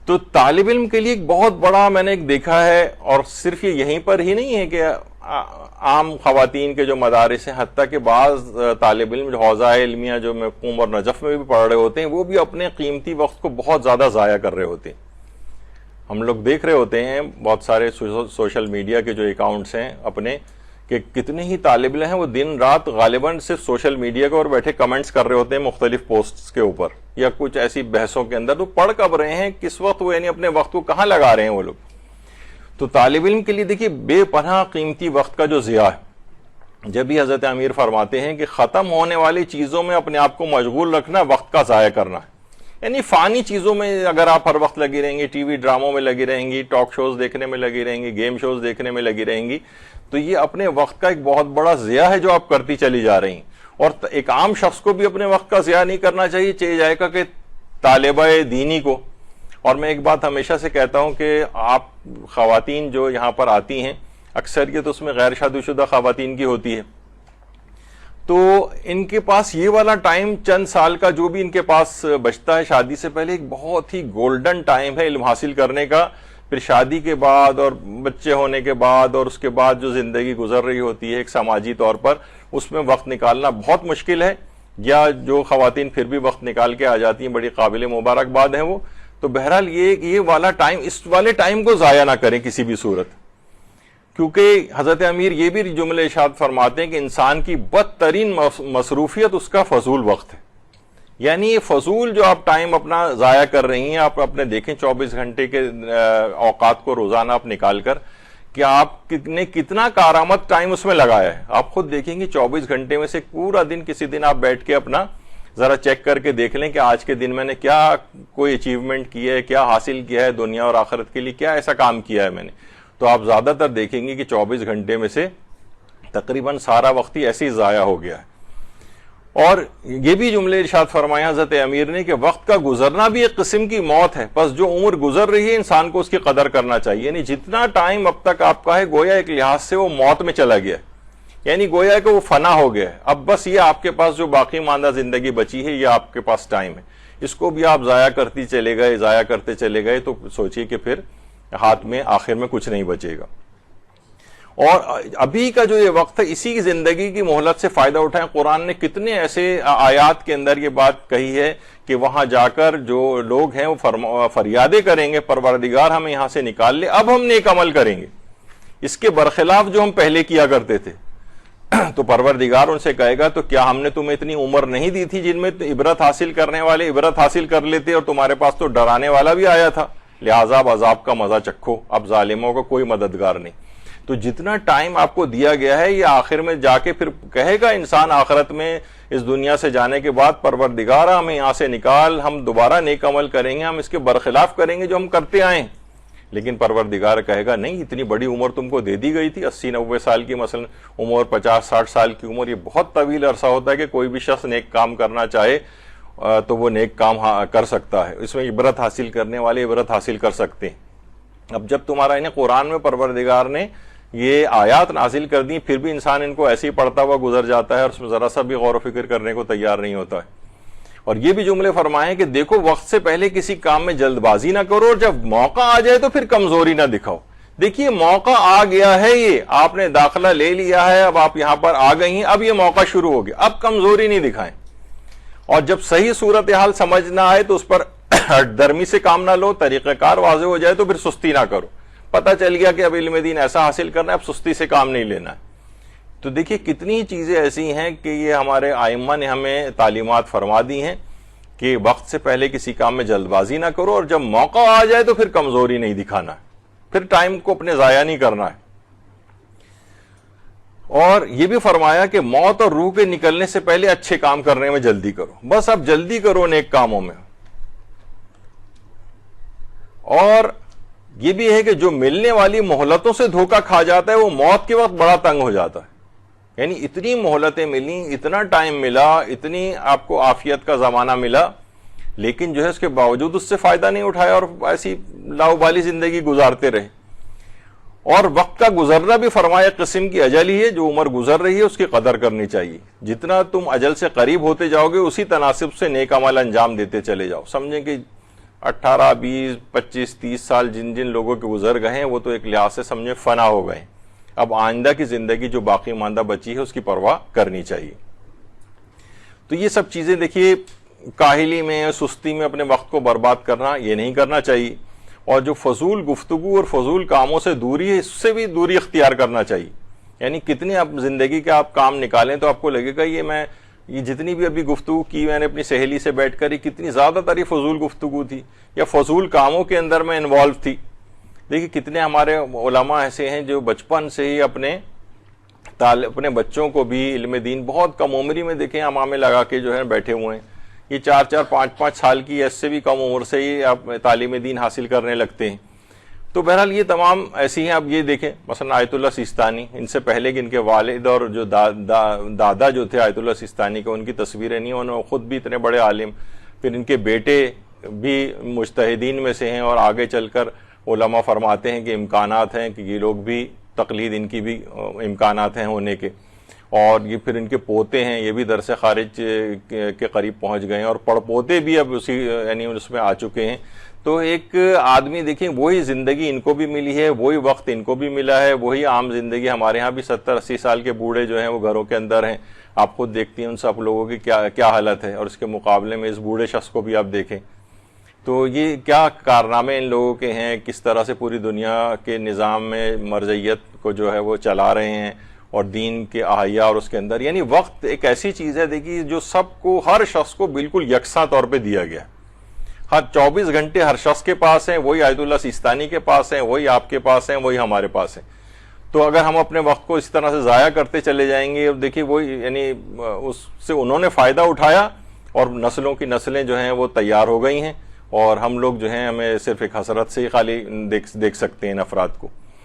تو طالب علم کے لیے ایک بہت بڑا میں نے ایک دیکھا ہے، اور صرف یہ یہیں پر ہی نہیں ہے کہ عام خواتین کے جو مدارس ہیں، حتیٰ کہ بعض طالب علم جو حوزہ علمیہ جو میں قم اور نجف میں بھی پڑھ رہے ہوتے ہیں، وہ بھی اپنے قیمتی وقت کو بہت زیادہ ضائع کر رہے ہوتے ہیں. ہم لوگ دیکھ رہے ہوتے ہیں بہت سارے سوشل میڈیا کے جو اکاؤنٹس ہیں اپنے، کہ کتنے ہی طالب علم ہیں وہ دن رات غالباً صرف سوشل میڈیا کے اور بیٹھے کمنٹس کر رہے ہوتے ہیں مختلف پوسٹس کے اوپر یا کچھ ایسی بحثوں کے اندر. تو پڑھ کب رہے ہیں، کس وقت وہ، یعنی اپنے وقت کو کہاں لگا رہے ہیں وہ لوگ. تو طالب علم کے لیے دیکھیے بے پناہ قیمتی وقت کا جو ضیاع ہے، جب بھی حضرت امیر فرماتے ہیں کہ ختم ہونے والی چیزوں میں اپنے آپ کو مشغول رکھنا وقت کا ضائع کرنا ہے. یعنی فانی چیزوں میں اگر آپ ہر وقت لگی رہیں گی، ٹی وی ڈراموں میں لگی رہیں گی، ٹاک شوز دیکھنے میں لگی رہیں گی، گیم شوز دیکھنے میں لگی رہیں گی، تو یہ اپنے وقت کا ایک بہت بڑا ضیاع ہے جو آپ کرتی چلی جا رہی ہیں. اور ایک عام شخص کو بھی اپنے وقت کا ضیاع نہیں کرنا چاہیے، چاہے جائے گا کہ طالبہ دینی کو. اور میں ایک بات ہمیشہ سے کہتا ہوں کہ آپ خواتین جو یہاں پر آتی ہیں، اکثریت اس میں غیر شادی شدہ خواتین کی ہوتی ہے، تو ان کے پاس یہ والا ٹائم چند سال کا جو بھی ان کے پاس بچتا ہے شادی سے پہلے، ایک بہت ہی گولڈن ٹائم ہے علم حاصل کرنے کا. پھر شادی کے بعد اور بچے ہونے کے بعد اور اس کے بعد جو زندگی گزر رہی ہوتی ہے ایک سماجی طور پر، اس میں وقت نکالنا بہت مشکل ہے. یا جو خواتین پھر بھی وقت نکال کے آ جاتی ہیں، بڑی قابل مبارکباد ہیں وہ. تو بہرحال یہ والا ٹائم، اس والے ٹائم کو ضائع نہ کریں کسی بھی صورت، کیونکہ حضرت امیر یہ بھی جملے ارشاد فرماتے ہیں کہ انسان کی بدترین مصروفیت اس کا فضول وقت ہے. یعنی یہ فضول جو آپ ٹائم اپنا ضائع کر رہی ہیں، آپ اپنے دیکھیں 24 گھنٹے کے اوقات کو روزانہ آپ نکال کر کہ آپ نے کتنا کارآمد ٹائم اس میں لگایا ہے. آپ خود دیکھیں گے 24 گھنٹے میں سے پورا دن کسی دن آپ بیٹھ کے اپنا ذرا چیک کر کے دیکھ لیں کہ آج کے دن میں نے کیا کوئی اچیومنٹ کی ہے، کیا حاصل کیا ہے دنیا اور آخرت کے لیے، کیا ایسا کام کیا ہے میں نے. تو آپ زیادہ تر دیکھیں گے کہ 24 گھنٹے میں سے تقریباً سارا وقت ہی ایسے ہی ضائع ہو گیا ہے. اور یہ بھی جملے ارشاد فرمایا حضرت امیر نے کہ وقت کا گزرنا بھی ایک قسم کی موت ہے، بس جو عمر گزر رہی ہے انسان کو اس کی قدر کرنا چاہیے. یعنی جتنا ٹائم اب تک آپ کا ہے گویا ایک لحاظ سے وہ موت میں چلا گیا ہے، یعنی گویا کہ وہ فنا ہو گیا ہے. اب بس یہ آپ کے پاس جو باقی ماندہ زندگی بچی ہے، یہ آپ کے پاس ٹائم ہے، اس کو بھی آپ ضائع کرتے چلے گئے تو سوچیے کہ پھر ہاتھ میں آخر میں کچھ نہیں بچے گا. اور ابھی کا جو یہ وقت ہے، اسی کی زندگی کی مہلت سے فائدہ اٹھائیں. قرآن نے کتنے ایسے آیات کے اندر یہ بات کہی ہے کہ وہاں جا کر جو لوگ ہیں وہ فریادیں کریں گے، پروردگار ہمیں یہاں سے نکال لے، اب ہم نیک عمل کریں گے اس کے برخلاف جو ہم پہلے کیا کرتے تھے. تو پروردگار ان سے کہے گا تو کیا ہم نے تمہیں اتنی عمر نہیں دی تھی جن میں عبرت حاصل کرنے والے عبرت حاصل کر لیتے، اور تمہارے پاس تو ڈرانے والا بھی آیا تھا، لہٰذا اب عذاب کا مزہ چکھو، اب ظالموں کا کوئی مددگار نہیں. تو جتنا ٹائم آپ کو دیا گیا ہے، یہ آخر میں جا کے پھر کہے گا انسان آخرت میں اس دنیا سے جانے کے بعد، پروردگار ہمیں یہاں سے نکال، ہم دوبارہ نیک عمل کریں گے، ہم اس کے برخلاف کریں گے جو ہم کرتے آئیں. لیکن پروردگار کہے گا نہیں، اتنی بڑی عمر تم کو دے دی گئی تھی، 80-90 سال کی مثلا عمر، 50-60 سال کی عمر، یہ بہت طویل عرصہ ہوتا ہے کہ کوئی بھی شخص نیک کام کرنا چاہے تو وہ نیک کام کر سکتا ہے. اس میں عبرت حاصل کرنے والے عبرت حاصل کر سکتے ہیں. اب جب تمہارا انہیں قرآن میں پروردگار نے یہ آیات نازل کر دی، پھر بھی انسان ان کو ایسے ہی پڑھتا ہوا گزر جاتا ہے اور اس میں ذرا سا بھی غور و فکر کرنے کو تیار نہیں ہوتا ہے. اور یہ بھی جملے فرمائے کہ دیکھو وقت سے پہلے کسی کام میں جلد بازی نہ کرو، اور جب موقع آ جائے تو پھر کمزوری نہ دکھاؤ. دیکھیے موقع آ گیا ہے، یہ آپ نے داخلہ لے لیا ہے، اب آپ یہاں پر آ گئی ہیں، اب یہ موقع شروع ہو گیا، اب کمزوری نہیں دکھائیں. اور جب صحیح صورتحال سمجھ نہ آئے تو اس پر درمی سے کام نہ لو، طریقہ کار واضح ہو جائے تو پھر سستی نہ کرو. پتہ چل گیا کہ اب علم دین ایسا حاصل کرنا ہے، اب سستی سے کام نہیں لینا ہے. تو دیکھیے کتنی چیزیں ایسی ہیں کہ یہ ہمارے ائمہ نے ہمیں تعلیمات فرما دی ہیں کہ وقت سے پہلے کسی کام میں جلد بازی نہ کرو، اور جب موقع آ جائے تو پھر کمزوری نہیں دکھانا ہے، پھر ٹائم کو اپنے ضائع نہیں کرنا ہے. اور یہ بھی فرمایا کہ موت اور روح کے نکلنے سے پہلے اچھے کام کرنے میں جلدی کرو، بس اب جلدی کرو نیک کاموں میں. اور یہ بھی ہے کہ جو ملنے والی مہلتوں سے دھوکہ کھا جاتا ہے وہ موت کے وقت بڑا تنگ ہو جاتا ہے. یعنی اتنی مہلتیں ملیں، اتنا ٹائم ملا، اتنی آپ کو عافیت کا زمانہ ملا، لیکن جو ہے اس کے باوجود اس سے فائدہ نہیں اٹھایا اور ایسی لاؤبالی زندگی گزارتے رہے. اور وقت کا گزرنا بھی فرمایا قسم کی اجل ہی ہے، جو عمر گزر رہی ہے اس کی قدر کرنی چاہیے. جتنا تم اجل سے قریب ہوتے جاؤ گے اسی تناسب سے نیک عمل انجام دیتے چلے جاؤ. سمجھیں کہ 18, 20, 25, 30 سال جن جن لوگوں کے گزر گئے ہیں وہ تو ایک لحاظ سے سمجھے فنا ہو گئے. اب آئندہ کی زندگی جو باقی ماندہ بچی ہے اس کی پرواہ کرنی چاہیے. تو یہ سب چیزیں دیکھیے، کاہلی میں سستی میں اپنے وقت کو برباد کرنا یہ نہیں کرنا چاہیے، اور جو فضول گفتگو اور فضول کاموں سے دوری ہے اس سے بھی دوری اختیار کرنا چاہیے. یعنی کتنے آپ زندگی کے آپ کام نکالیں تو آپ کو لگے گا یہ جتنی بھی ابھی گفتگو کی میں نے اپنی سہیلی سے بیٹھ کر، یہ کتنی زیادہ تر فضول گفتگو تھی یا فضول کاموں کے اندر میں انوالو تھی. دیکھیے کتنے ہمارے علماء ایسے ہیں جو بچپن سے ہی اپنے بچوں کو بھی علم دین بہت کم عمری میں دیکھیں امامے لگا کے جو ہے بیٹھے ہوئے ہیں. یہ 4 5 سال کی اس سے بھی کم عمر سے ہی آپ تعلیم دین حاصل کرنے لگتے ہیں. تو بہرحال یہ تمام ایسی ہیں. اب یہ دیکھیں مثلا آیت اللہ سیستانی، ان سے پہلے کہ ان کے والد اور جو دادا جو تھے آیت اللہ سیستانی کے، ان کی تصویریں نہیں، انہوں خود بھی اتنے بڑے عالم، پھر ان کے بیٹے بھی مجتہدین میں سے ہیں، اور آگے چل کر علماء فرماتے ہیں کہ امکانات ہیں کہ یہ لوگ بھی تقلید ان کی بھی امکانات ہیں ہونے کے، اور یہ پھر ان کے پوتے ہیں یہ بھی درس خارج کے قریب پہنچ گئے ہیں، اور پڑپوتے بھی اب اسی یعنی اس میں آ چکے ہیں. تو ایک آدمی دیکھیں وہی زندگی ان کو بھی ملی ہے، وہی وقت ان کو بھی ملا ہے، وہی عام زندگی. ہمارے ہاں بھی 70 80 سال کے بوڑھے جو ہیں وہ گھروں کے اندر ہیں. آپ خود دیکھتی ہیں ان سب لوگوں کی کیا حالت ہے، اور اس کے مقابلے میں اس بوڑھے شخص کو بھی آپ دیکھیں تو یہ کیا کارنامے ان لوگوں کے ہیں، کس طرح سے پوری دنیا کے نظام میں مرجعیت کو جو ہے وہ چلا رہے ہیں، اور دین کے احیا اور اس کے اندر. یعنی وقت ایک ایسی چیز ہے دیکھیے جو سب کو، ہر شخص کو بالکل یکساں طور پہ دیا گیا. ہر 24 گھنٹے ہر شخص کے پاس ہیں، وہی آیت اللہ سیستانی کے پاس ہیں، وہی آپ کے پاس ہیں، وہی ہمارے پاس ہیں. تو اگر ہم اپنے وقت کو اس طرح سے ضائع کرتے چلے جائیں گے، اب دیکھیے وہی یعنی اس سے انہوں نے فائدہ اٹھایا، اور نسلوں کی نسلیں جو ہیں وہ تیار ہو گئی ہیں، اور ہم لوگ جو ہیں ہمیں صرف ایک حسرت سے ہی خالی دیکھ سکتے ہیں ان افراد کو.